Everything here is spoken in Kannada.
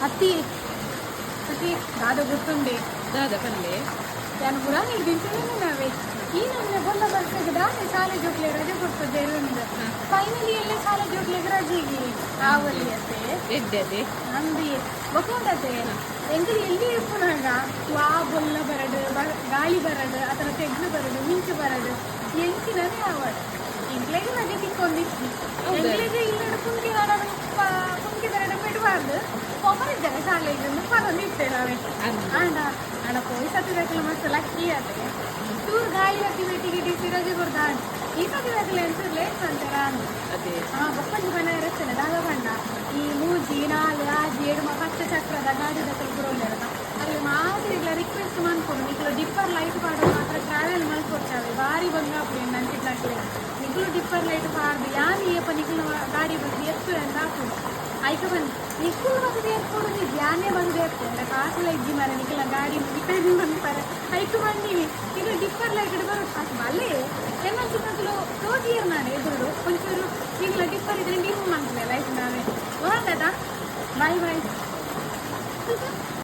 ಅತ್ತಿ ಅತ್ತಿ ದಾದ ಗುರ್ತುಂಡೆ ದಾದ ಪಲ್ಲೆ ನಾನು ಕೂಡ ನಿರ್ದಿಂಚೇನೆ ನಾವೇ ಈ ನನ್ನ ಬಂದ ಬರ್ತದೆ ದಾನೆ ಶಾಲೆ ಜೋಕ್ಲೆ ರಜೆ ಕೊಡ್ತದೆ ಫೈನಲಿ ಎಲ್ಲ ಶಾಲೆ ಜೋಕ್ಲೆಗೆ ರಜೆಗೆ ಆವಲ್ಲಿ ಅತ್ತೆ ಎಡ್ಡದೆ ನಂದಿ ಗೊತ್ತುಂಡತೆ ಎಂಕಲ್ ಎಲ್ಲಿ ಇರ್ಪುನಾಗ ವಾ ಬೊಲ್ಲ ಬರಡು ಗಾಳಿ ಬರಡು ಅದರ ತೆಗ್ದು ಬರಡು ಮಿಂಚು ಬರಡು ಎಂಚಿನದೇ ಆವಡು ಎಂಕ್ಲೆಗೆ ರಜೆ ತಿಕ್ಕೊಂಡಿದ್ವಿ ಎಂಕ್ಲೆಗೆ ಇಲ್ಲಡು ಕುಂಕಿ ಕುಂಕಿ ಬರಡು ಬಿಡಬಾರ್ದು ಒಬ್ಬರಿದ್ದಾರೆ ಶಾಲೆಗೆ ಪರದಿರ್ತೇವೆ ನಾವೇ ಆಂಡ ಆಂಡ ಪೋಯಿ ಸತ್ತಿದಾಕಲ ಮಸ್ತ್ ಲಕ್ಕಿ ಅದೇ ಟೂರ್ ಗಾಳಿ ಹತ್ತಿ ಬೇಟಿಗೆ ಡಿಸಿ ರಜೆ ಕೊಡ್ತಾಂಡ್ ಈ ಸತ್ತಿದಾಕಲ ಎಂಟು ಲೇಟ್ ಅಂತಾರ ಅದೇ ಒಪ್ಪಂದು ಮನೆ ಇರುತ್ತೇನೆ ದಾಗ ಬಣ್ಣ ಈ ಮೂಜಿ ನಾಲು ಆಜಿ ಏಡು ಫಸ್ಟ್ ಚಕ್ರದ ಗಾಡಿ ದಕ್ಕಲು ಬರೋಲ್ಲ ಅಲ್ಲಿ ಮಾತ್ರ ಇಲ್ಲ ರಿಕ್ವೆಸ್ಟ್ ಮಾಡ್ಕೊಂಡು ನಿಕ್ಲು ಡಿಪ್ಪರ್ ಲೈಟ್ ಪಾಡೋ ಮಾತ್ರ ಟ್ರಾವೆಲ್ ಮಾಡ್ಕೊಡ್ತಾವೆ ಭಾರಿ ಬಂಗಾಪುರಿ ನಂಟಿಟ್ಲಾಗ್ಲಿ ನಿಕ್ಲು ಡಿಪ್ಪರ್ ಲೈಟ್ ಪಾಡ್ದು ಯಾನು ಏಪ ನಿಕ್ಲು ಗಾಡಿ ಬಂದು ಎತ್ತು ಅಂತ ಹಾಕೋದು ಆಯ್ಕೆ ಬಂದು ನಿಕ್ಕುಲು ಬಂದು ಏರ್ಕೊಡು ನೀವು ಯಾನೇ ಬಂದು ಏರ್ತಾರೆ ಕಾಸೆಲ್ಲ ಇದ್ದಿ ಮರ ನಿಕ್ಲ ಗಾಡಿ ರಿಪೇರಿ ಬಂದ್ತಾರೆ ಐಕು ಬಂದೀವಿ ಈಗ ಡಿಪ್ಪರ್ ಲೈಟ್ ಬರುತ್ತೆ ಅದು ಬಲ್ಲೆ ಎನ್ನ ಚಿಕ್ಕಲು ತೋಜಿಯರ್ ನಾನು ಎದುರು ಒಂಚೂರು ಈಗಲ ಡಿಪ್ಪರ್ ಇದ್ರೆ ನೀವು ಮಾಡ್ತೀವಿ ಲೈಟ್ ನಾವೇ ಹೋಗದ ಬಾಯ್ ಬಾಯ್